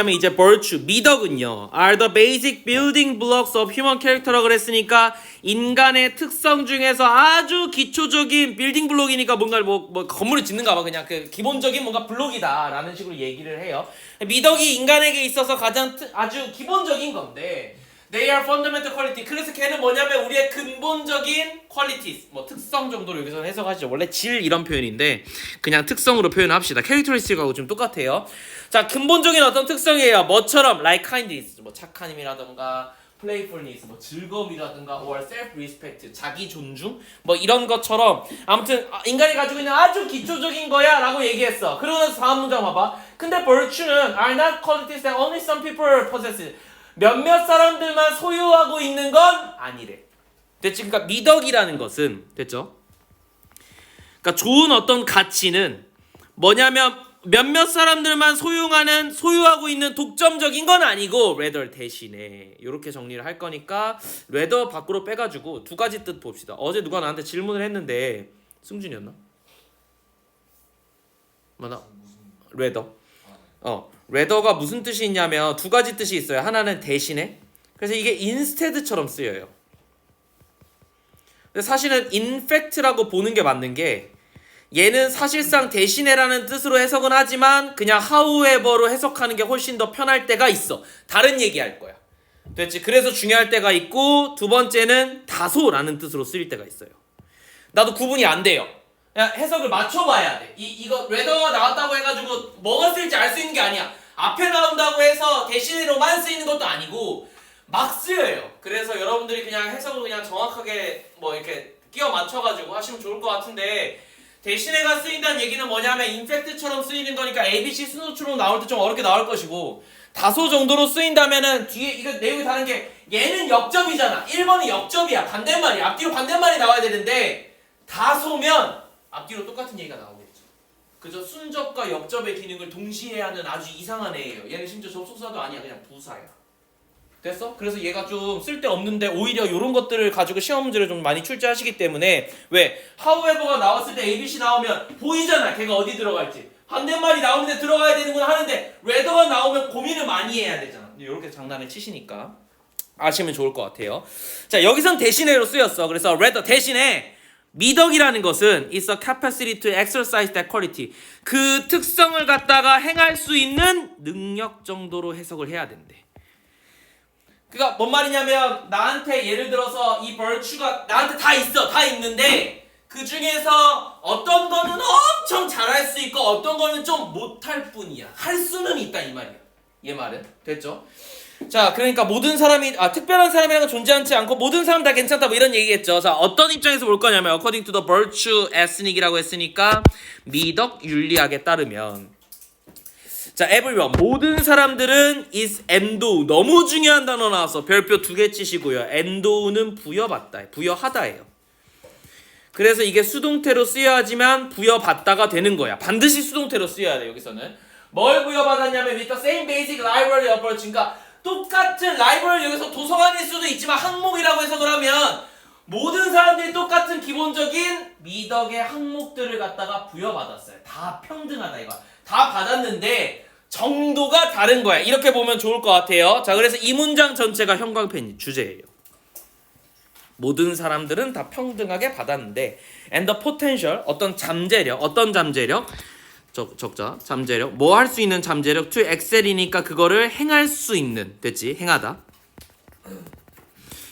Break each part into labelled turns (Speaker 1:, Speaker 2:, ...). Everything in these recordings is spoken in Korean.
Speaker 1: 그다음에 이제 virtue, 미덕은요, are the basic building blocks of human character라고 그랬으니까 인간의 특성 중에서 아주 기초적인 빌딩 블록이니까 뭔가 뭐 건물을 짓는가 봐. 그냥 그 기본적인 뭔가 블록이다라는 식으로 얘기를 해요. 미덕이 인간에게 있어서 가장 아주 기본적인 건데 they are fundamental quality. 그래서 걔는 뭐냐면 우리의 근본적인 qualities, 뭐 특성 정도로 여기서 해석하시죠. 원래 질 이런 표현인데 그냥 특성으로 표현합시다. characteristic하고 좀 똑같아요. 자, 근본적인 어떤 특성이에요. 뭐처럼 like kindness, 뭐 착한 힘이라든가 playfulness, 뭐 즐거움이라든가 or self-respect, 자기 존중, 뭐 이런 것처럼 아무튼 인간이 가지고 있는 아주 기초적인 거야 라고 얘기했어. 그러고 나서 다음 문장 봐봐. 근데 virtue는 are not qualities that only some people possess. 몇몇 사람들만 소유하고 있는 건 아니래. 됐지? 그러니까 미덕이라는 것은 됐죠? 그러니까 좋은 어떤 가치는 뭐냐면 몇몇 사람들만 소유하고 있는 독점적인 건 아니고 rather 대신에 이렇게 정리를 할 거니까 rather 밖으로 빼가지고 두 가지 뜻 봅시다. 어제 누가 나한테 질문을 했는데 승준이었나? 맞나? rather. rather가 무슨 뜻이 있냐면 두 가지 뜻이 있어요. 하나는 대신에. 그래서 이게 instead처럼 쓰여요. 근데 사실은 in fact라고 보는 게 맞는 게 얘는 사실상 대신에라는 뜻으로 해석은 하지만 그냥 however로 해석하는 게 훨씬 더 편할 때가 있어. 다른 얘기할 거야. 됐지? 그래서 중요할 때가 있고 두 번째는 다소라는 뜻으로 쓰일 때가 있어요. 나도 구분이 안 돼요. 그냥 해석을 맞춰봐야 돼. 이거 rather가 나왔다고 해가지고 뭐가 쓰일지 알 수 있는 게 아니야. 앞에 나온다고 해서 대신으로만 쓰이는 것도 아니고 막 쓰여요. 그래서 여러분들이 그냥 해석을 그냥 정확하게 뭐 이렇게 끼워 맞춰가지고 하시면 좋을 것 같은데 대신에가 쓰인다는 얘기는 뭐냐면 인팩트처럼 쓰이는 거니까 ABC 순서처럼 나올 때 좀 어렵게 나올 것이고 다소 정도로 쓰인다면은 뒤에 이거 내용이 다른 게 얘는 역접이잖아. 1번은 역접이야. 반대말이야. 앞뒤로 반대말이 나와야 되는데 다소면 앞뒤로 똑같은 얘기가 나오겠죠. 그저 순접과 역접의 기능을 동시에 하는 아주 이상한 애예요. 얘는 심지어 접속사도 아니야. 그냥 부사야. 됐어? 그래서 얘가 좀 쓸데없는데 오히려 이런 것들을 가지고 시험 문제를 좀 많이 출제하시기 때문에 왜? however가 나왔을 때 ABC 나오면 보이잖아. 걔가 어디 들어갈지. 반대말이 나오는데 들어가야 되는구나 하는데 rather가 나오면 고민을 많이 해야 되잖아. 이렇게 장난을 치시니까 아시면 좋을 것 같아요. 자, 여기선 대신에로 쓰였어. 그래서 rather 대신에 미덕이라는 것은 is a capacity to exercise that quality. 그 특성을 갖다가 행할 수 있는 능력 정도로 해석을 해야 된대. 그러니까 뭔 말이냐면 나한테 예를 들어서 이 virtue가 나한테 다 있어. 다 있는데 그 중에서 어떤 거는 엄청 잘할 수 있고 어떤 거는 좀 못할 뿐이야. 할 수는 있다 이 말이야. 얘 말은 됐죠? 자, 그러니까 모든 사람이 특별한 사람이라는 건 존재하지 않고 모든 사람 다 괜찮다 뭐 이런 얘기겠죠. 자, 어떤 입장에서 볼 거냐면 according to the virtue ethnic이라고 했으니까 미덕 윤리학에 따르면 자, everyone 모든 사람들은 is endow. 너무 중요한 단어 나와서 별표 2개 치시고요. endow는 부여받다, 부여하다예요. 그래서 이게 수동태로 쓰여야 하지만 부여받다가 되는 거야. 반드시 수동태로 쓰여야 돼. 여기서는 뭘 부여받았냐면 with the same basic library approach. 그러니까 똑같은 라이브러리 여기서 도서관일 수도 있지만 항목이라고 해석을 하면 모든 사람들이 똑같은 기본적인 미덕의 항목들을 갖다가 부여받았어요. 다 평등하다 이거. 다 받았는데 정도가 다른 거야. 이렇게 보면 좋을 것 같아요. 자, 그래서 이 문장 전체가 형광펜 주제예요. 모든 사람들은 다 평등하게 받았는데 and the potential 어떤 잠재력 적자 잠재력 뭐 할 수 있는 잠재력 to excel이니까 그거를 행할 수 있는 됐지 행하다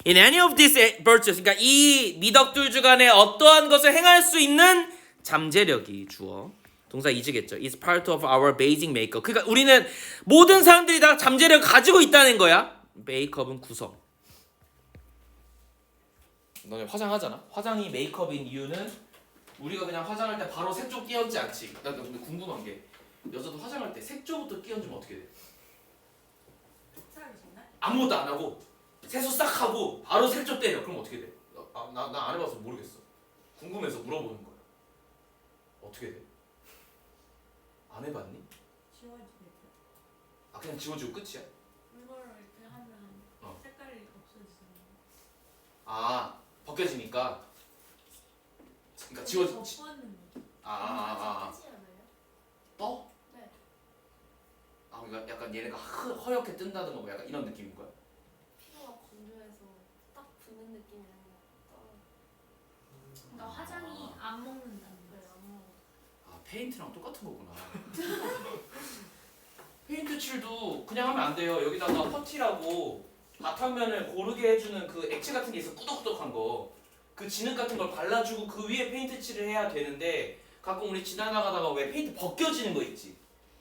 Speaker 1: in any of these virtues 그러니까 이 미덕들 주간에 어떠한 것을 행할 수 있는 잠재력이 주어 동사 이즈겠죠. is part of our basic makeup. 그러니까 우리는 모든 사람들이 다 잠재력을 가지고 있다는 거야. 메이크업은 구성. 너네 화장하잖아. 화장이 메이크업인 이유는 우리가 그냥 화장할 때 바로 색조 끼얹지 않지. 나 근데 궁금한 게 여자도 화장할 때 색조부터 끼얹으면 어떻게 돼? 아무것도 안 하고 세수 싹 하고 바로 색조 때려. 그럼 어떻게 돼? 나 안 해봐서 모르겠어. 궁금해서 물어보는 거야. 어떻게 돼? 안 해봤니?
Speaker 2: 지워지겠죠.
Speaker 1: 그냥 지워지고 끝이야?
Speaker 2: 이거를 이렇게 하면 색깔이 없어지잖아요.
Speaker 1: 벗겨지니까. 그러니까 지워지.
Speaker 2: 덮어는
Speaker 1: 떠?
Speaker 2: 네.
Speaker 1: 그러니까 약간 얘네가 허옇게 뜬다든가 뭐 약간 이런 느낌인 거야?
Speaker 2: 피부가 건조해서 딱 붙는 느낌이 나는 거.
Speaker 3: 그러니까 화장이 안 먹는다는
Speaker 2: 네,
Speaker 3: 거지.
Speaker 2: 안 먹어.
Speaker 1: 아 페인트랑 똑같은 거구나. 페인트 칠도 그냥 하면 안 돼요. 여기다가 퍼티라고 바탕면을 고르게 해주는 그 액체 같은 게 있어. 꾸덕꾸덕한 거. 그 진흙 같은 걸 발라주고 그 위에 페인트 칠을 해야 되는데 가끔 우리 지나가다가 왜 페인트 벗겨지는 거 있지?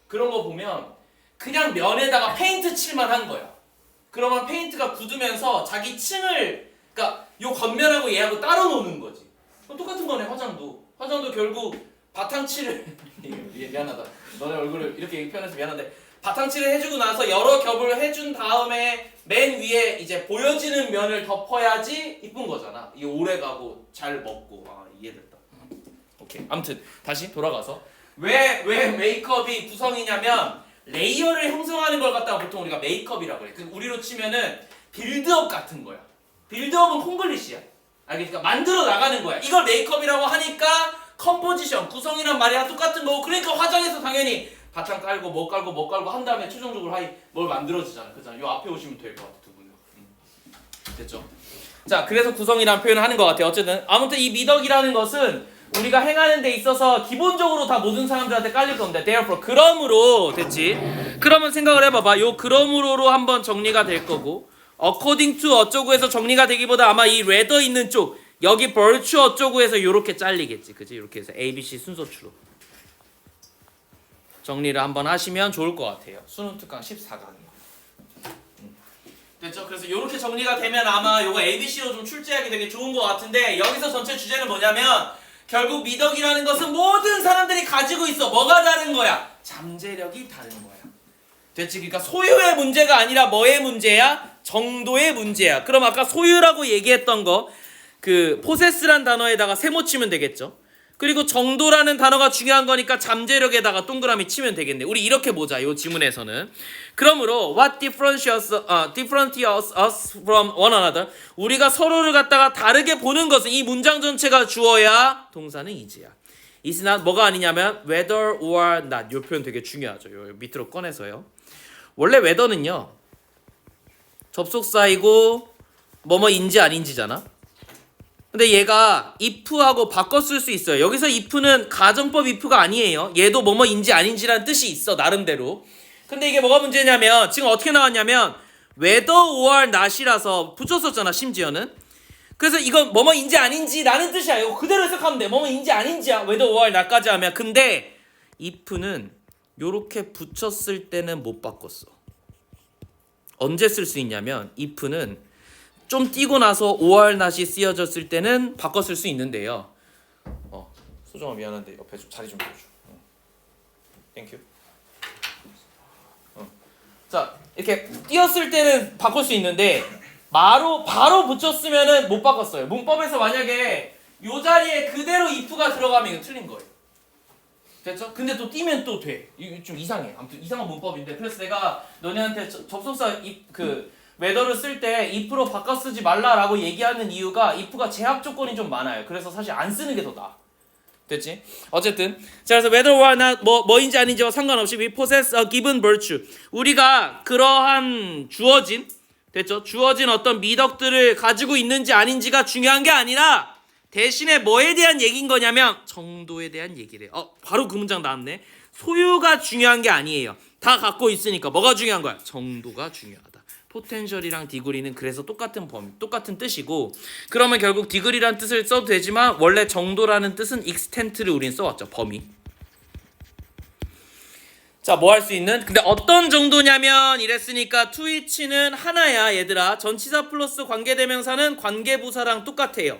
Speaker 1: 그런 거 보면 그냥 면에다가 페인트 칠만 한 거야. 그러면 페인트가 굳으면서 자기 층을 그러니까 요 겉면하고 얘하고 따로 노는 거지. 그럼 똑같은 거네 화장도. 화장도 결국 바탕칠을 미안하다. 너네 얼굴을 이렇게 표현해서 미안한데 바탕칠을 해주고 나서 여러 겹을 해준 다음에 맨 위에 이제 보여지는 면을 덮어야지 이쁜 거잖아. 이게 오래가고 잘 먹고. 아 이해됐다. 오케이. 아무튼 다시 돌아가서 왜 메이크업이 구성이냐면 레이어를 형성하는 걸 갖다가 보통 우리가 메이크업이라고 그래. 그 우리로 치면은 빌드업 같은 거야. 빌드업은 콩글리시야. 알겠습니까? 만들어 나가는 거야. 이걸 메이크업이라고 하니까 컴포지션, 구성이란 말이랑 똑같은 거고 그러니까 화장에서 당연히 바탕 깔고 뭐 깔고 한 다음에 최종적으로 뭘 만들어지잖아. 그잖아. 요 앞에 오시면 될 것 같아 두 분은. 됐죠? 자, 그래서 구성이라는 표현을 하는 것 같아요. 어쨌든 아무튼 이 미덕이라는 것은 우리가 행하는 데 있어서 기본적으로 다 모든 사람들한테 깔릴 겁니다. Therefore, 그러므로 됐지? 그러면 생각을 해봐봐. 요 그러므로로 한번 정리가 될 거고 according to 어쩌고 해서 정리가 되기보다 아마 이 rather 있는 쪽 여기 virtue 어쩌고 해서 요렇게 잘리겠지. 그지? 이렇게 해서 A, B, C 순서추로 정리를 한번 하시면 좋을 것 같아요. 수능 특강 14강이요. 됐죠? 그래서 이렇게 정리가 되면 아마 요거 ABC로 좀 출제하기 되게 좋은 것 같은데 여기서 전체 주제는 뭐냐면 결국 미덕이라는 것은 모든 사람들이 가지고 있어. 뭐가 다른 거야? 잠재력이 다른 거야. 됐지? 그러니까 소유의 문제가 아니라 뭐의 문제야? 정도의 문제야. 그럼 아까 소유라고 얘기했던 거 그 possess란 단어에다가 세모 치면 되겠죠? 그리고 정도라는 단어가 중요한 거니까 잠재력에다가 동그라미 치면 되겠네. 우리 이렇게 보자. 이 지문에서는. 그러므로 what differentiates us from one another. 우리가 서로를 갖다가 다르게 보는 것은 이 문장 전체가 주어야 동사는 is야. is not 뭐가 아니냐면 whether or not. 이 표현 되게 중요하죠. 요 밑으로 꺼내서요. 원래 whether는요. 접속사이고 뭐뭐인지 아닌지잖아. 근데 얘가 if하고 바꿔 쓸 수 있어요. 여기서 if는 가정법 if가 아니에요. 얘도 뭐뭐인지 아닌지라는 뜻이 있어 나름대로. 근데 이게 뭐가 문제냐면 지금 어떻게 나왔냐면 whether or not이라서 붙였었잖아 심지어는. 그래서 이건 뭐뭐인지 아닌지라는 뜻이야. 이거 그대로 해석하면 돼. 뭐뭐인지 아닌지야. whether or not까지 하면. 근데 if는 요렇게 붙였을 때는 못 바꿨어. 언제 쓸 수 있냐면 if는 좀 띄고 나서 or not이 쓰여졌을 때는 바꿔 쓸 수 있는데요. 소정아 미안한데 옆에 좀 자리 좀 비워줘. 땡큐. 자 이렇게 띄었을 때는 바꿀 수 있는데 바로 붙였으면은 못 바꿨어요. 문법에서 만약에 요 자리에 그대로 if가 들어가면 이거 틀린 거예요. 됐죠? 근데 또 띄면 또 돼. 이거 좀 이상해. 아무튼 이상한 문법인데 그래서 내가 너네한테 접속사 whether를 쓸 때 if로 바꿔 쓰지 말라라고 얘기하는 이유가 if가 제약 조건이 좀 많아요. 그래서 사실 안 쓰는 게 더 나아. 됐지? 어쨌든 자 그래서 whether or not 뭐인지 아닌지와 상관없이 we possess a given virtue. 우리가 그러한 주어진 됐죠? 주어진 어떤 미덕들을 가지고 있는지 아닌지가 중요한 게 아니라 대신에 뭐에 대한 얘기인 거냐면 정도에 대한 얘기래요. 바로 그 문장 나왔네. 소유가 중요한 게 아니에요. 다 갖고 있으니까 뭐가 중요한 거야? 정도가 중요하다. 포텐셜이랑 디그리는 그래서 똑같은 똑같은 뜻이고 그러면 결국 디그리라는 뜻을 써도 되지만 원래 정도라는 뜻은 extent를 우린 써왔죠. 범위. 자, 뭐 할 수 있는? 근데 어떤 정도냐면 이랬으니까 to which는 하나야 얘들아. 전치사 플러스 관계대명사는 관계부사랑 똑같아요.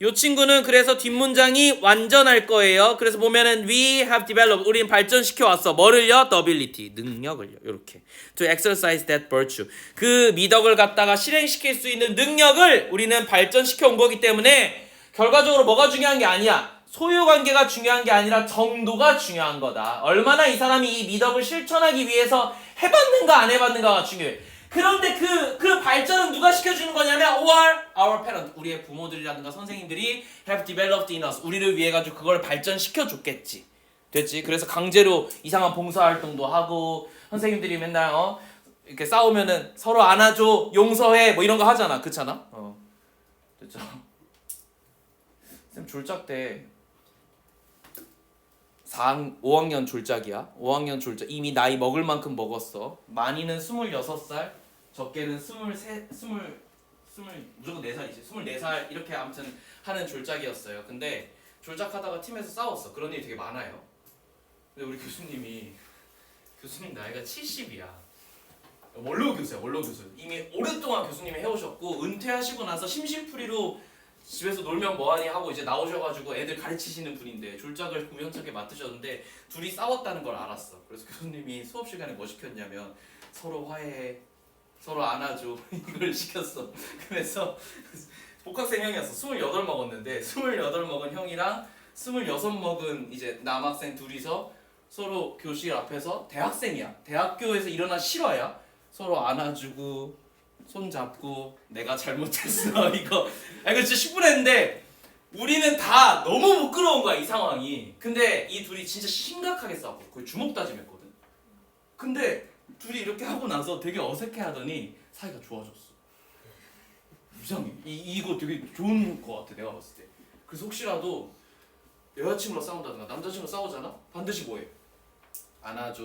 Speaker 1: 요 친구는 그래서 뒷문장이 완전할 거예요. 그래서 보면은 we have developed 우리는 발전시켜 왔어. 뭐를요? The ability 능력을요. 이렇게 to exercise that virtue 그 미덕을 갖다가 실행시킬 수 있는 능력을 우리는 발전시켜 온 거기 때문에 결과적으로 뭐가 중요한 게 아니야. 소유 관계가 중요한 게 아니라 정도가 중요한 거다. 얼마나 이 사람이 이 미덕을 실천하기 위해서 해봤는가 안 해봤는가가 중요해. 그런데 그 발전은 누가 시켜주는 거냐면 or our parent 우리의 부모들이라든가 선생님들이 have developed in us 우리를 위해 가지고 그걸 발전시켜 줬겠지. 됐지? 그래서 강제로 이상한 봉사활동도 하고 선생님들이 맨날 이렇게 싸우면은 서로 안아줘, 용서해 뭐 이런 거 하잖아. 그렇잖아? 됐죠? 쌤 졸작 때 5학년 졸작이야. 5학년 졸작 이미 나이 먹을 만큼 먹었어. 많이는 26살, 적게는 23, 무조건 4살이지. 24살 이렇게 아무튼 하는 졸작이었어요. 근데 졸작하다가 팀에서 싸웠어. 그런 일이 되게 많아요. 근데 우리 교수님 나이가 70이야. 원로 교수야, 원로 교수. 이미 오랫동안 교수님이 해오셨고 은퇴하시고 나서 심심풀이로 집에서 놀면 뭐하니 하고 이제 나오셔가지고 애들 가르치시는 분인데 졸작을 우연찮게 맡으셨는데 둘이 싸웠다는 걸 알았어. 그래서 교수님이 수업 시간에 뭐 시켰냐면 서로 화해해, 서로 안아줘 이걸 시켰어. 그래서 복학생 형이었어. 28 먹었는데 28 먹은 형이랑 26 먹은 이제 남학생 둘이서 서로 교실 앞에서 대학생이야. 대학교에서 일어난 실화야. 서로 안아주고 손 잡고 내가 잘못했어 이거. 이거 진짜 10분 했는데 우리는 다 너무 부끄러운 거야 이 상황이. 근데 이 둘이 진짜 심각하게 싸웠고 거의 주먹 다짐했거든. 근데 둘이 이렇게 하고 나서 되게 어색해하더니 사이가 좋아졌어. 이상해. 이거 되게 좋은 거 같아 내가 봤을 때. 그래서 혹시라도 여자친구랑 싸운다든가 남자친구랑 싸우잖아? 반드시 뭐해? 안아줘,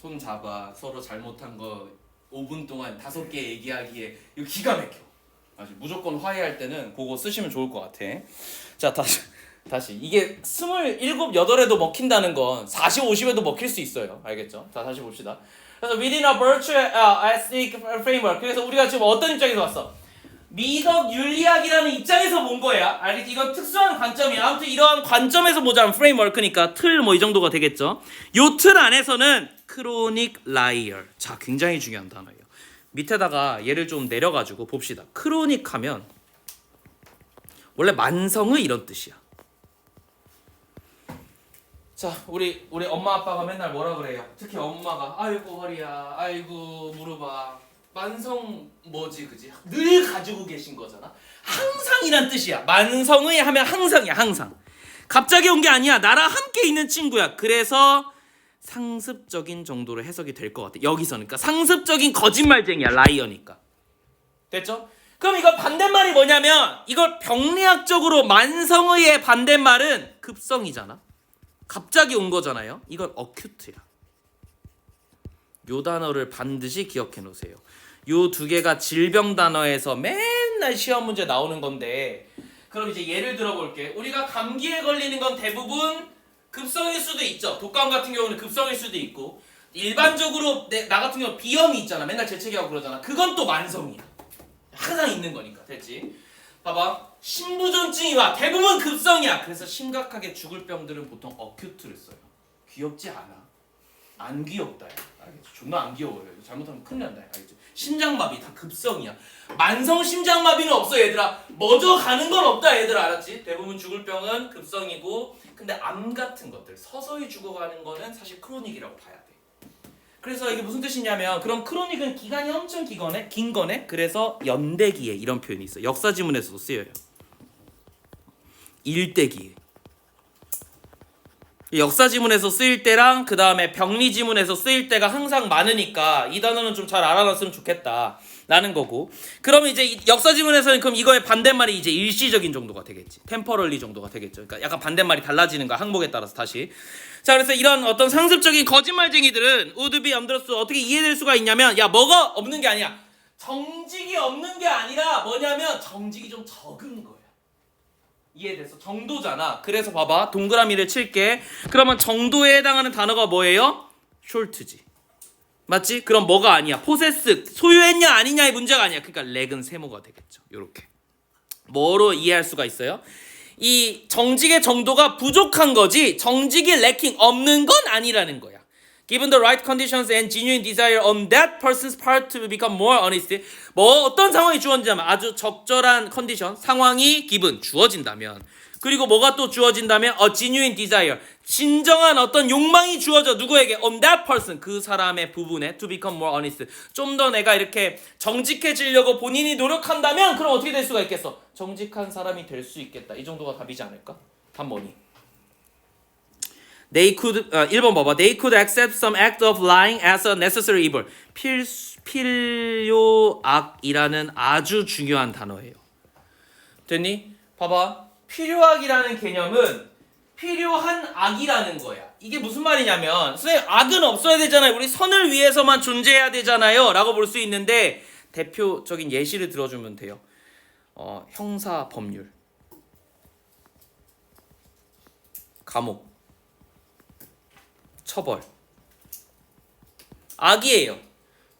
Speaker 1: 손 잡아, 서로 잘못한 거 5분 동안 5개 얘기하기에 이거 기가 막혀. 아주 무조건 화해할 때는 그거 쓰시면 좋을 것 같아. 자 다시 이게 27, 8에도 먹힌다는 건 40, 50에도 먹힐 수 있어요. 알겠죠? 자 다시 봅시다. 그래서 within a virtual ethnic framework. 그래서 우리가 지금 어떤 입장에서 왔어? 미덕 윤리학이라는 입장에서 본 거야. 알겠지? 이건 특수한 관점이야. 아무튼 이러한 관점에서 보자면 프레임워크니까 틀 뭐 이 정도가 되겠죠. 요 틀 안에서는 크로닉 라이어. 자, 굉장히 중요한 단어예요. 밑에다가 얘를 좀 내려가지고 봅시다. 크로닉 하면 원래 만성의 이런 뜻이야. 자, 우리 엄마 아빠가 맨날 뭐라 그래요? 특히 엄마가 아이고 허리야, 아이고 무릎아. 만성 뭐지 그지? 늘 가지고 계신 거잖아. 항상이란 뜻이야. 만성의 하면 항상이야. 항상. 갑자기 온 게 아니야. 나랑 함께 있는 친구야. 그래서 상습적인 정도로 해석이 될 것 같아. 여기서는. 그러니까 상습적인 거짓말쟁이야. 라이어니까. 됐죠? 그럼 이거 반대말이 뭐냐면 이걸 병리학적으로 만성의의 반대말은 급성이잖아. 갑자기 온 거잖아요. 이건 어큐트야. 요 단어를 반드시 기억해 놓으세요. 요 두 개가 질병 단어에서 맨날 시험 문제 나오는 건데, 그럼 이제 예를 들어 볼게. 우리가 감기에 걸리는 건 대부분 급성일 수도 있죠. 독감 같은 경우는 급성일 수도 있고, 일반적으로 나 같은 경우 비염이 있잖아. 맨날 재채기하고 그러잖아. 그건 또 만성이야. 항상 있는 거니까. 됐지? 봐봐. 신부전증이 와. 대부분 급성이야. 그래서 심각하게 죽을 병들은 보통 어큐트를 써요. 귀엽지 않아. 안 귀엽다. 알겠지? 존나 안 귀여워요. 잘못하면 큰일 난다. 알겠지? 심장마비 다 급성이야. 만성 심장마비는 없어 얘들아. 멎어 가는 건 없다 얘들아. 알았지? 대부분 죽을 병은 급성이고, 근데 암 같은 것들 서서히 죽어가는 거는 사실 크로닉이라고 봐야 돼. 그래서 이게 무슨 뜻이냐면, 그럼 크로닉은 기간이 엄청 긴 거네. 그래서 연대기에 이런 표현이 있어. 역사 지문에서도 쓰여요. 일대기에. 역사 지문에서 쓰일 때랑 그 다음에 병리 지문에서 쓰일 때가 항상 많으니까 이 단어는 좀 잘 알아놨으면 좋겠다 라는 거고, 그러면 이제 역사 지문에서는 그럼 이거의 반대말이 이제 일시적인 정도가 되겠지. 템퍼럴리 정도가 되겠죠. 그러니까 약간 반대말이 달라지는 거야. 항목에 따라서 다시. 자, 그래서 이런 어떤 상습적인 거짓말쟁이들은 would be understood 어떻게 이해될 수가 있냐면, 야 뭐가 없는 게 아니야. 정직이 없는 게 아니라 뭐냐면 정직이 좀 적은 거야. 이해됐어? 정도잖아. 그래서 봐봐. 동그라미를 칠게. 그러면 정도에 해당하는 단어가 뭐예요? short지. 맞지? 그럼 뭐가 아니야? possess, 소유했냐 아니냐의 문제가 아니야. 그러니까 렉은 세모가 되겠죠. 요렇게. 뭐로 이해할 수가 있어요? 이 정직의 정도가 부족한 거지 정직이 lacking 없는 건 아니라는 거야. Given the right conditions and genuine desire on that person's part to become more honest. 뭐 어떤 상황이 주어진다면, 아주 적절한 컨디션, 상황이 given 주어진다면, 그리고 뭐가 또 주어진다면 a genuine desire, 진정한 어떤 욕망이 주어져. 누구에게? on that person, 그 사람의 부분에 to become more honest. 좀 더 내가 이렇게 정직해지려고 본인이 노력한다면 그럼 어떻게 될 수가 있겠어? 정직한 사람이 될 수 있겠다. 이 정도가 답이지 않을까? 답 뭐니? They could 1번 봐봐. They could accept some act of lying as a necessary evil. 필요악이라는 아주 중요한 단어예요. 됐니? 봐봐. 필요악이라는 개념은 필요한 악이라는 거야. 이게 무슨 말이냐면 선생님 악은 없어야 되잖아요. 우리 선을 위해서만 존재해야 되잖아요. 라고 볼 수 있는데 대표적인 예시를 들어주면 돼요. 형사 법률, 감옥, 처벌. 악이에요.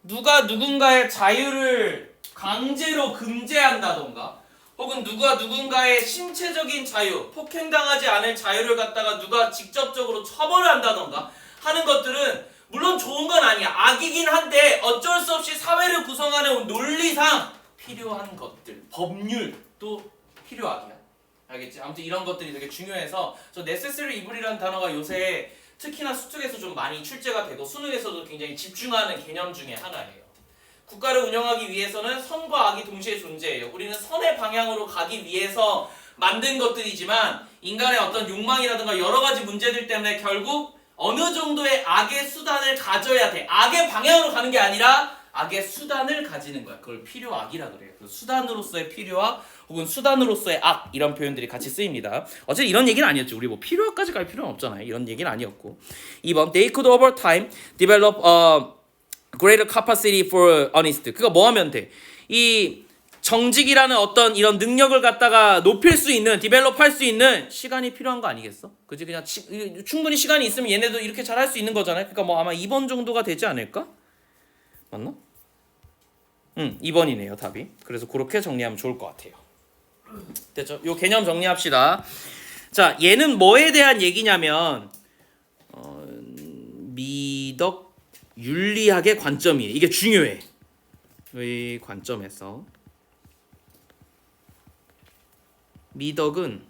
Speaker 1: 누가 누군가의 자유를 강제로 금지한다던가 혹은 누가 누군가의 신체적인 자유, 폭행당하지 않을 자유를 갖다가 누가 직접적으로 처벌을 한다던가 하는 것들은 물론 좋은 건 아니야. 악이긴 한데 어쩔 수 없이 사회를 구성하는 논리상 필요한 것들. 법률도 필요악이야. 알겠지? 아무튼 이런 것들이 되게 중요해서 저 necessary evil이라는 단어가 요새 특히나 수특에서 좀 많이 출제가 되고 수능에서도 굉장히 집중하는 개념 중에 하나예요. 국가를 운영하기 위해서는 선과 악이 동시에 존재해요. 우리는 선의 방향으로 가기 위해서 만든 것들이지만 인간의 어떤 욕망이라든가 여러 가지 문제들 때문에 결국 어느 정도의 악의 수단을 가져야 돼. 악의 방향으로 가는 게 아니라 악의 수단을 가지는 거야. 그걸 필요악이라 그래요. 수단으로서의 필요악 혹은 수단으로서의 악 이런 표현들이 같이 쓰입니다. 어쨌든 이런 얘기는 아니었죠. 우리 뭐 필요악까지 갈 필요는 없잖아요. 이런 얘기는 아니었고. 2번 They could over time develop greater capacity for honesty. 그거 뭐 하면 돼? 이 정직이라는 어떤 이런 능력을 갖다가 높일 수 있는, 디벨롭할 수 있는 시간이 필요한 거 아니겠어? 그지? 그냥 충분히 시간이 있으면 얘네도 이렇게 잘 할 수 있는 거잖아요. 그러니까 뭐 아마 2번 정도가 되지 않을까? 맞나? 2번이네요, 답이. 그래서 그렇게 정리하면 좋을 것 같아요. 됐죠? 요 개념 정리합시다. 자, 얘는 뭐에 대한 얘기냐면 미덕 윤리학의 관점이에요. 이게 중요해. 이 관점에서 미덕은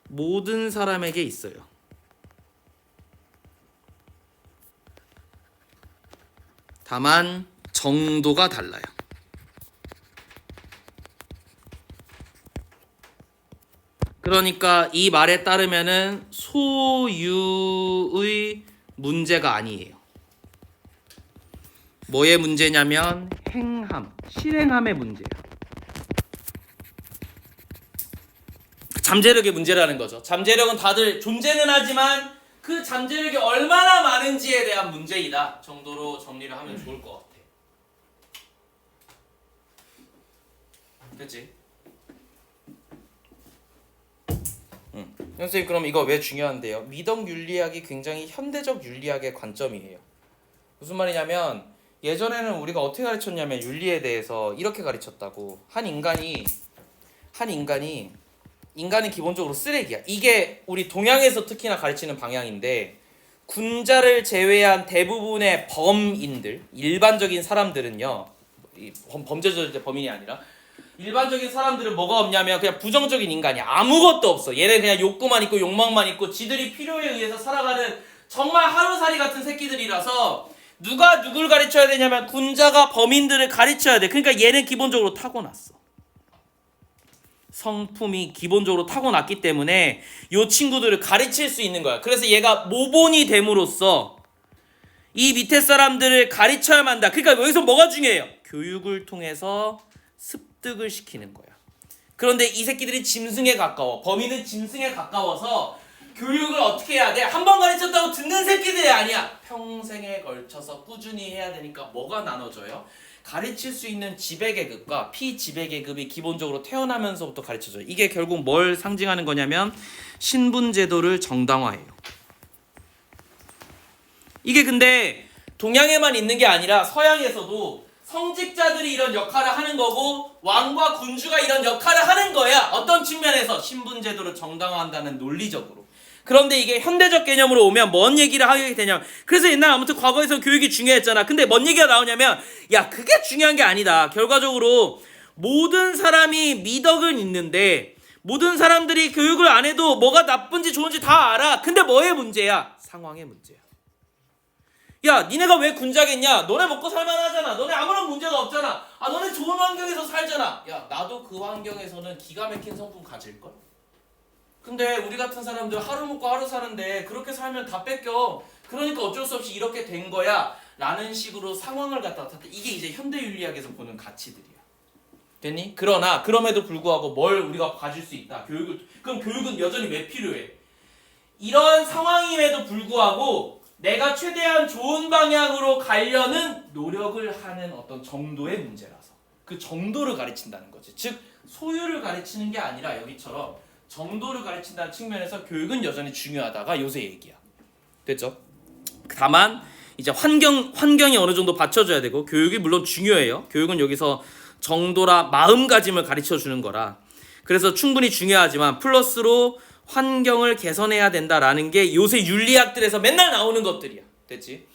Speaker 1: 모든 사람에게 있어요. 다만 정도가 달라요. 그러니까 이 말에 따르면은 소유의 문제가 아니에요. 뭐의 문제냐면 행함, 실행함의 문제예요. 잠재력의 문제라는 거죠. 잠재력은 다들 존재는 하지만 그 잠재력이 얼마나 많은지에 대한 문제이다 정도로 정리를 하면 좋을 것 같아. 됐지? 선생님 그럼 이거 왜 중요한데요? 미덕 윤리학이 굉장히 현대적 윤리학의 관점이에요. 무슨 말이냐면 예전에는 우리가 어떻게 가르쳤냐면 윤리에 대해서 이렇게 가르쳤다고. 인간은 기본적으로 쓰레기야. 이게 우리 동양에서 특히나 가르치는 방향인데 군자를 제외한 대부분의 범인들, 일반적인 사람들은요. 범죄자 범인이 아니라 일반적인 사람들은 뭐가 없냐면 그냥 부정적인 인간이야. 아무것도 없어. 얘네 그냥 욕구만 있고 욕망만 있고 지들이 필요에 의해서 살아가는 정말 하루살이 같은 새끼들이라서 누가 누굴 가르쳐야 되냐면 군자가 범인들을 가르쳐야 돼. 그러니까 얘는 기본적으로 타고났어. 성품이 기본적으로 타고났기 때문에 이 친구들을 가르칠 수 있는 거야. 그래서 얘가 모본이 됨으로써 이 밑에 사람들을 가르쳐야만 한다. 그러니까 여기서 뭐가 중요해요? 교육을 통해서 습득을 시키는 거야. 그런데 이 새끼들이 짐승에 가까워. 범인은 짐승에 가까워서 교육을 어떻게 해야 돼? 한 번 가르쳤다고 듣는 새끼들이 아니야. 평생에 걸쳐서 꾸준히 해야 되니까 뭐가 나눠져요? 가르칠 수 있는 지배계급과 피지배계급이 기본적으로 태어나면서부터 가르쳐져요. 이게 결국 뭘 상징하는 거냐면 신분제도를 정당화해요. 이게 근데 동양에만 있는 게 아니라 서양에서도 성직자들이 이런 역할을 하는 거고 왕과 군주가 이런 역할을 하는 거야. 어떤 측면에서 신분제도를 정당화한다는 논리적으로. 그런데 이게 현대적 개념으로 오면 뭔 얘기를 하게 되냐면 그래서 옛날 아무튼 과거에서 교육이 중요했잖아. 근데 뭔 얘기가 나오냐면 야 그게 중요한 게 아니다. 결과적으로 모든 사람이 미덕은 있는데 모든 사람들이 교육을 안 해도 뭐가 나쁜지 좋은지 다 알아. 근데 뭐의 문제야? 상황의 문제야. 야 니네가 왜 군자겠냐? 너네 먹고 살만하잖아. 너네 아무런 문제가 없잖아. 아 너네 좋은 환경에서 살잖아. 야 나도 그 환경에서는 기가 막힌 성품 가질걸? 근데 우리 같은 사람들 하루 먹고 하루 사는데 그렇게 살면 다 뺏겨. 그러니까 어쩔 수 없이 이렇게 된 거야. 라는 식으로 상황을 갖다가 이게 이제 현대윤리학에서 보는 가치들이야. 됐니? 그러나 그럼에도 불구하고 뭘 우리가 가질 수 있다. 그럼 교육은 여전히 왜 필요해? 이런 상황임에도 불구하고 내가 최대한 좋은 방향으로 가려는 노력을 하는 어떤 정도의 문제라서 그 정도를 가르친다는 거지. 즉 소유를 가르치는 게 아니라 여기처럼 정도를 가르친다는 측면에서 교육은 여전히 중요하다가 요새 얘기야. 됐죠? 다만 이제 환경이 어느 정도 받쳐줘야 되고 교육이 물론 중요해요. 교육은 여기서 정도라 마음가짐을 가르쳐 주는 거라. 그래서 충분히 중요하지만 플러스로 환경을 개선해야 된다라는 게 요새 윤리학들에서 맨날 나오는 것들이야. 됐지?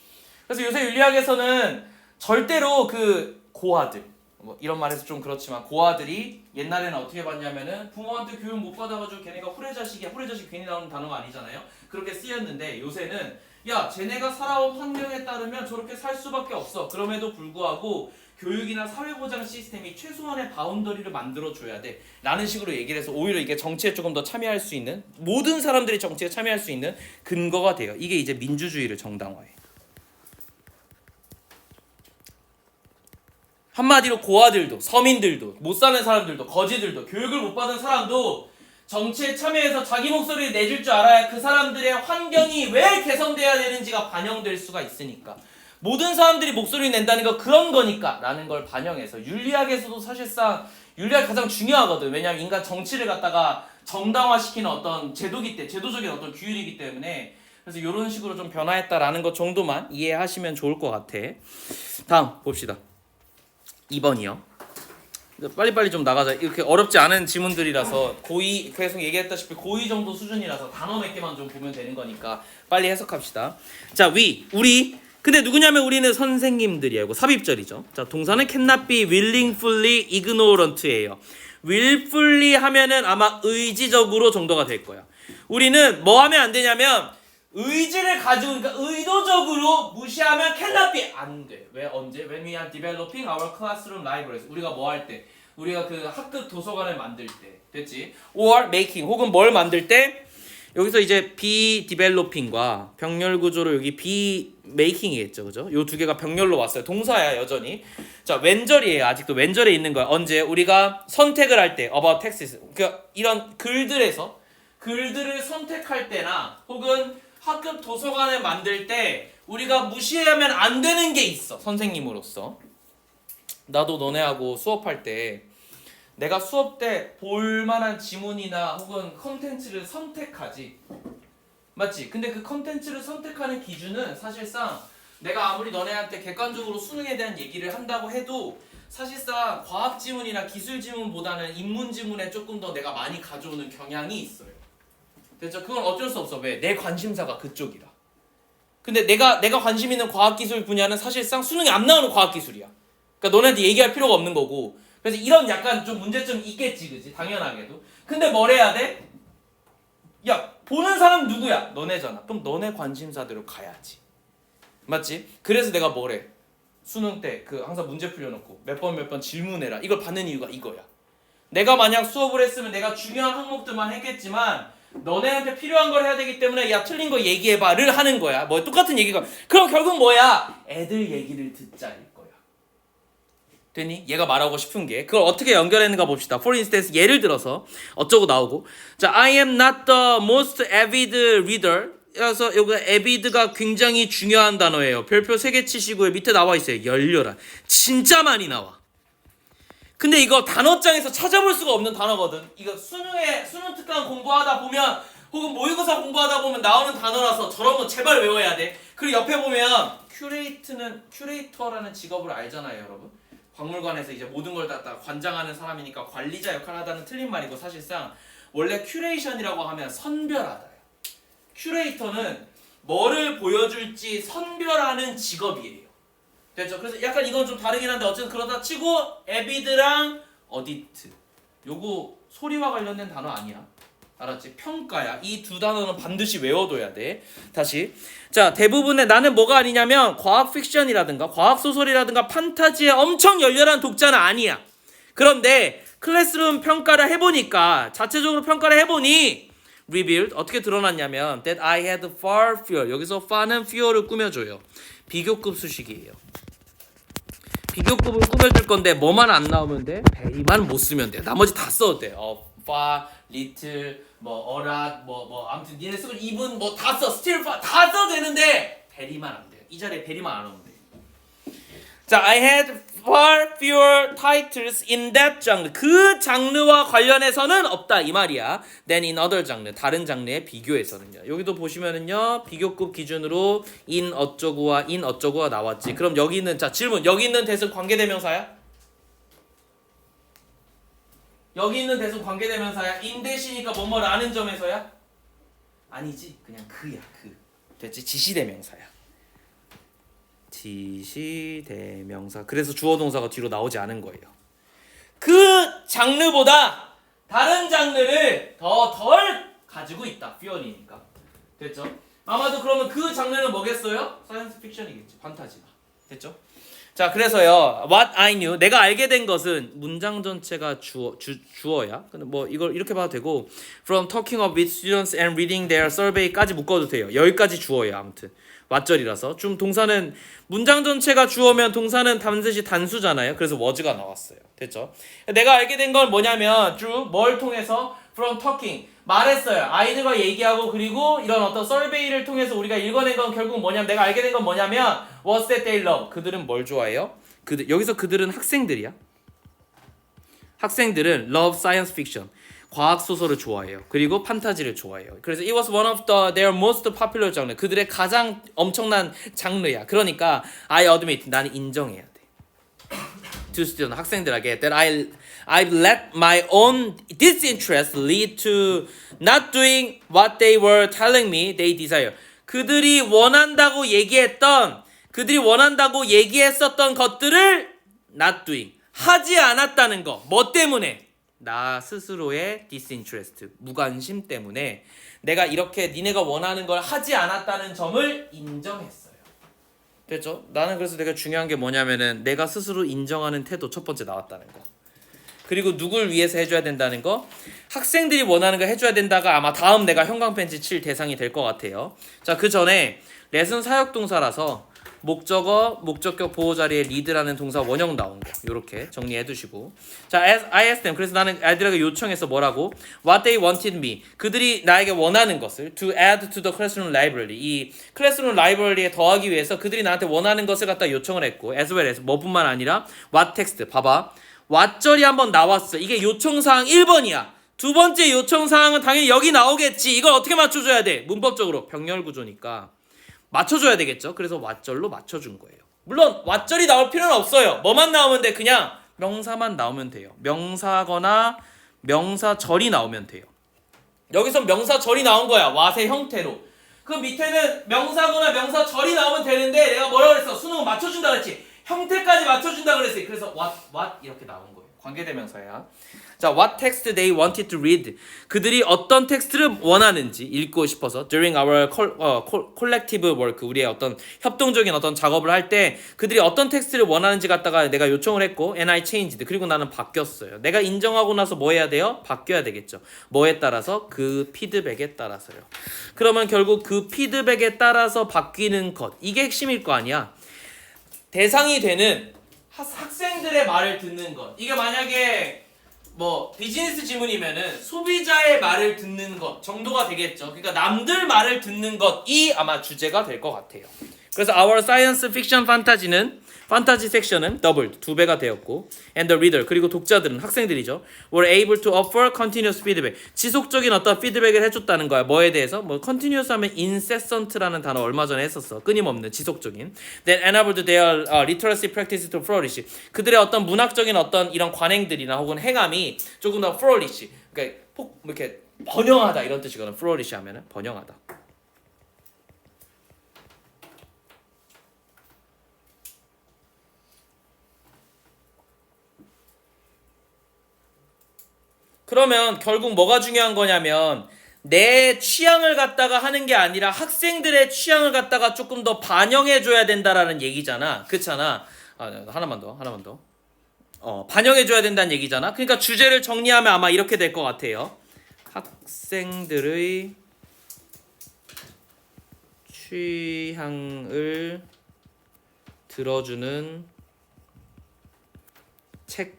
Speaker 1: 그래서 요새 윤리학에서는 절대로 그 고아들 뭐 이런 말해서 좀 그렇지만 고아들이 옛날에는 어떻게 봤냐면은 부모한테 교육 못 받아가지고 걔네가 후레자식이야. 후레자식 괜히 나오는 단어가 아니잖아요. 그렇게 쓰였는데 요새는 야 쟤네가 살아온 환경에 따르면 저렇게 살 수밖에 없어. 그럼에도 불구하고 교육이나 사회보장 시스템이 최소한의 바운더리를 만들어줘야 돼 라는 식으로 얘기를 해서 오히려 이게 정치에 조금 더 참여할 수 있는 모든 사람들이 정치에 참여할 수 있는 근거가 돼요. 이게 이제 민주주의를 정당화해. 한마디로 고아들도 서민들도 못 사는 사람들도 거지들도 교육을 못 받은 사람도 정치에 참여해서 자기 목소리를 내줄 줄 알아야 그 사람들의 환경이 왜 개선돼야 되는지가 반영될 수가 있으니까 모든 사람들이 목소리를 낸다는 거 그런 거니까 라는 걸 반영해서 윤리학에서도 사실상 윤리학이 가장 중요하거든. 왜냐하면 인간 정치를 갖다가 정당화시키는 어떤 제도적인 어떤 규율이기 때문에 그래서 이런 식으로 좀 변화했다라는 것 정도만 이해하시면 좋을 것 같아. 다음 봅시다. 2번이요. 빨리빨리 좀 나가자. 이렇게 어렵지 않은 지문들이라서 고2 계속 얘기했다시피 고2 정도 수준이라서 단어 몇 개만 좀 보면 되는 거니까 빨리 해석합시다. 자, 우리 근데 누구냐면 우리는 선생님들이에요. 이거 삽입절이죠. 자, 동사는 cannot be willingfully ignorant예요. willfully 하면은 아마 의지적으로 정도가 될 거야. 우리는 뭐 하면 안 되냐면 의지를 가지고 그러니까 의도적으로 무시하면 cannot be 안 돼. 왜 언제? When we are developing our classroom libraries. 우리가 뭐 할 때? 우리가 그 학급 도서관을 만들 때. 됐지? or making 혹은 뭘 만들 때 여기서 이제 be developing과 병렬 구조로 여기 be making이겠죠. 그죠? 요 두 개가 병렬로 왔어요. 동사야, 여전히. 자, 왼절이에요. 아직도 왼절에 있는 거야. 언제? 우리가 선택을 할 때 about texts. 그러니까 이런 글들을 선택할 때나 혹은 학급 도서관을 만들 때 우리가 무시하면 안 되는 게 있어. 선생님으로서. 나도 너네하고 수업할 때 내가 수업 때 볼만한 지문이나 혹은 컨텐츠를 선택하지. 맞지? 근데 그 컨텐츠를 선택하는 기준은 사실상 내가 아무리 너네한테 객관적으로 수능에 대한 얘기를 한다고 해도 사실상 과학 지문이나 기술 지문보다는 인문 지문에 조금 더 내가 많이 가져오는 경향이 있어요. 됐죠? 그건 어쩔 수 없어. 왜? 내 관심사가 그쪽이라. 근데 내가 관심 있는 과학기술 분야는 사실상 수능에 안 나오는 과학기술이야. 그러니까 너네한테 얘기할 필요가 없는 거고. 그래서 이런 약간 좀 문제점이 있겠지, 그지? 당연하게도. 근데 뭘 해야 돼? 야, 보는 사람 누구야? 너네잖아. 그럼 너네 관심사대로 가야지. 맞지? 그래서 내가 뭐래? 수능 때 그 항상 문제 풀려놓고 몇 번 질문해라. 이걸 받는 이유가 이거야. 내가 만약 수업을 했으면 내가 중요한 항목들만 했겠지만 너네한테 필요한 걸 해야 되기 때문에 야 틀린 거 얘기해봐를 하는 거야. 뭐 똑같은 얘기가. 그럼 결국 뭐야? 애들 얘기를 듣자일 거야. 되니? 얘가 말하고 싶은 게 그걸 어떻게 연결했는가 봅시다. For instance 예를 들어서 어쩌고 나오고 자 I am not the most avid reader 그래서 여기 avid가 굉장히 중요한 단어예요. 별표 3개 치시고요. 밑에 나와 있어요. 열렬한. 진짜 많이 나와. 근데 이거 단어장에서 찾아볼 수가 없는 단어거든. 이거 수능 특강 공부하다 보면 혹은 모의고사 공부하다 보면 나오는 단어라서 저런 거 제발 외워야 돼. 그리고 옆에 보면 큐레이터라는 직업을 알잖아요, 여러분. 박물관에서 이제 모든 걸 다 관장하는 사람이니까 관리자 역할을 하다는 틀린 말이고 사실상 원래 큐레이션이라고 하면 선별하다예요. 큐레이터는 뭐를 보여줄지 선별하는 직업이에요. 됐죠? 그래서 약간 이건 좀 다르긴 한데 어쨌든 그러다 치고 에비드랑 어디트 요거 소리와 관련된 단어 아니야. 알았지? 평가야. 이 두 단어는 반드시 외워둬야 돼. 다시. 자, 대부분의 나는 뭐가 아니냐면 과학 픽션이라든가 과학 소설이라든가 판타지에 엄청 열렬한 독자는 아니야. 그런데 클래스룸 평가를 해보니까 자체적으로 평가를 해보니 revealed 어떻게 드러났냐면 that I had far fewer 여기서 far는 fewer를 꾸며줘요. 비교급 수식이에요. 비교급을 꾸며줄 건데 뭐만 안 나오면 돼? very만 못 쓰면 돼. 나머지 다 써도 돼. far, little, 뭐 a lot, 뭐 아무튼 니네 쓰고 even 뭐 다 써. still far 다 써도 되는데 very만 안 돼요. 이 자리에 very만 안 오면 돼. 자, I had far fewer titles in that genre. 그 장르와 관련해서는 없다 이 말이야. Than in other genre. 다른 장르에 비교해서는요. 여기도 보시면은요. 비교급 기준으로 in 어쩌고와 in 어쩌고가 나왔지. 그럼 여기 있는 자 질문. 여기 있는 대은 관계대명사야? 여기 있는 대은 관계대명사야? in 대시니까 뭐뭐라는 점에서야? 아니지. 그냥 그야 그. 됐지? 지시대명사야. 지시대명사. 그래서 주어 동사가 뒤로 나오지 않은 거예요. 그 장르보다 다른 장르를 더 덜 가지고 있다. fewer이니까. 됐죠? 아마도 그러면 그 장르는 뭐겠어요? 사이언스 픽션이겠지. 판타지가. 됐죠? 자, 그래서요. What I knew. 내가 알게 된 것은 문장 전체가 주어야. 근데 뭐 이걸 이렇게 봐도 되고 From talking up with students and reading their survey까지 묶어도 돼요. 여기까지 주어예요. 아무튼. 왓절이라서 좀 동사는 문장 전체가 주어면 동사는 반드시 단수잖아요. 그래서 was가 나왔어요. 됐죠? 내가 알게 된 건 뭐냐면 through 뭘 통해서 from talking 말했어요. 아이들과 얘기하고 그리고 이런 어떤 서베이를 통해서 우리가 읽어낸 건 결국 뭐냐면 내가 알게 된 건 뭐냐면 was that they love. 그들은 뭘 좋아해요? 여기서 그들은 학생들이야. 학생들은 love science fiction. 과학 소설을 좋아해요. 그리고 판타지를 좋아해요. 그래서 it was one of their most popular genre. 그들의 가장 엄청난 장르야. 그러니까 I admit 나는 인정해야 돼. To student 학생들에게 that I've let my own disinterest lead to not doing what they were telling me they desire. 그들이 원한다고 얘기했었던 것들을 not doing 하지 않았다는 거. 뭐 때문에? 나 스스로의 disinterest, 무관심 때문에 내가 이렇게 니네가 원하는 걸 하지 않았다는 점을 인정했어요. 됐죠? 나는 그래서 되게 중요한 게 뭐냐면은 내가 스스로 인정하는 태도 첫 번째 나왔다는 거. 그리고 누굴 위해서 해줘야 된다는 거. 학생들이 원하는 거 해줘야 된다가 아마 다음 내가 형광펜치 칠 대상이 될 것 같아요. 자, 그 전에 레슨 사역동사라서 목적어, 목적격 보호 자리에 lead라는 동사 원형 나온 거 이렇게 정리해 두시고 자, I asked them 그래서 나는 아이들에게 요청해서 뭐라고? What they wanted me 그들이 나에게 원하는 것을 to add to the classroom library 이 클래스룸 라이브러리에 더하기 위해서 그들이 나한테 원하는 것을 갖다 요청을 했고 as well as 뭐뿐만 아니라 what text 봐봐 what절이 한번 나왔어 이게 요청사항 1번이야 두 번째 요청사항은 당연히 여기 나오겠지 이걸 어떻게 맞춰줘야 돼? 문법적으로 병렬구조니까 맞춰줘야 되겠죠. 그래서 왓절로 맞춰준 거예요. 물론 왓절이 나올 필요는 없어요. 뭐만 나오면 돼? 그냥 명사만 나오면 돼요. 명사거나 명사절이 나오면 돼요. 여기서 명사절이 나온 거야. 왓의 형태로. 그 밑에는 명사거나 명사절이 나오면 되는데 내가 뭐라고 그랬어? 수능은 맞춰준다 그랬지. 형태까지 맞춰준다 그랬어요. 그래서 what 이렇게 나온 거예요. 관계대명사야. 자, what text they wanted to read. 그들이 어떤 텍스트를 원하는지 읽고 싶어서 during our collective work 우리의 어떤 협동적인 어떤 작업을 할 때 그들이 어떤 텍스트를 원하는지 갖다가 내가 요청을 했고 and I changed. 그리고 나는 바뀌었어요. 내가 인정하고 나서 뭐 해야 돼요? 바뀌어야 되겠죠. 뭐에 따라서? 그 피드백에 따라서요. 그러면 결국 그 피드백에 따라서 바뀌는 것. 이게 핵심일 거 아니야. 대상이 되는 학생들의 말을 듣는 것. 이게 만약에 뭐 비즈니스 지문이면은 소비자의 말을 듣는 것 정도가 되겠죠. 그러니까 남들 말을 듣는 것이 아마 주제가 될 것 같아요. 그래서 our science fiction 판타지 섹션은 더블 2배가 되었고 and the reader 그리고 독자들은 학생들이죠. were able to offer continuous feedback 지속적인 어떤 피드백을 해줬다는 거야. 뭐에 대해서? 뭐 continuous 하면 incessant라는 단어 얼마 전에 했었어. 끊임없는 지속적인. That enabled their literacy practice to flourish. 그들의 어떤 문학적인 어떤 이런 관행들이나 혹은 행함이 조금 더 flourish. 그러니까 이렇게 번영하다 이런 뜻이거든. flourish 하면은 번영하다. 그러면 결국 뭐가 중요한 거냐면 내 취향을 갖다가 하는 게 아니라 학생들의 취향을 갖다가 조금 더 반영해줘야 된다라는 얘기잖아. 그렇잖아. 하나만 더. 반영해줘야 된다는 얘기잖아. 그러니까 주제를 정리하면 아마 이렇게 될 것 같아요. 학생들의 취향을 들어주는 책,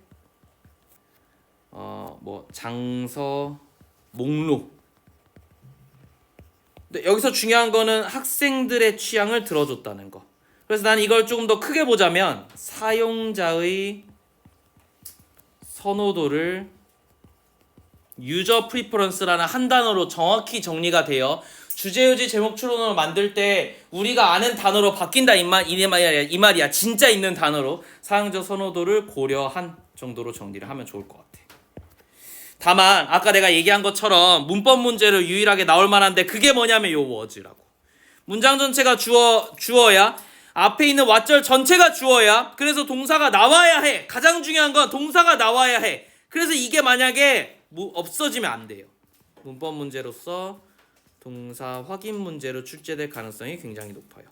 Speaker 1: 장서 목록. 근데 여기서 중요한 거는 학생들의 취향을 들어줬다는 거. 그래서 난 이걸 조금 더 크게 보자면 사용자의 선호도를 유저 프리퍼런스라는 한 단어로 정확히 정리가 돼요. 주제의지 제목 추론으로 만들 때 우리가 아는 단어로 바뀐다 이 말이야. 진짜 있는 단어로 사용자 선호도를 고려한 정도로 정리를 하면 좋을 것 같아. 다만 아까 내가 얘기한 것처럼 문법 문제로 유일하게 나올 만한데 그게 뭐냐면 요 was라고. 문장 전체가 주어야 앞에 있는 왓절 전체가 주어야. 그래서 동사가 나와야 해. 가장 중요한 건 동사가 나와야 해. 그래서 이게 만약에 없어지면 안 돼요. 문법 문제로서 동사 확인 문제로 출제될 가능성이 굉장히 높아요.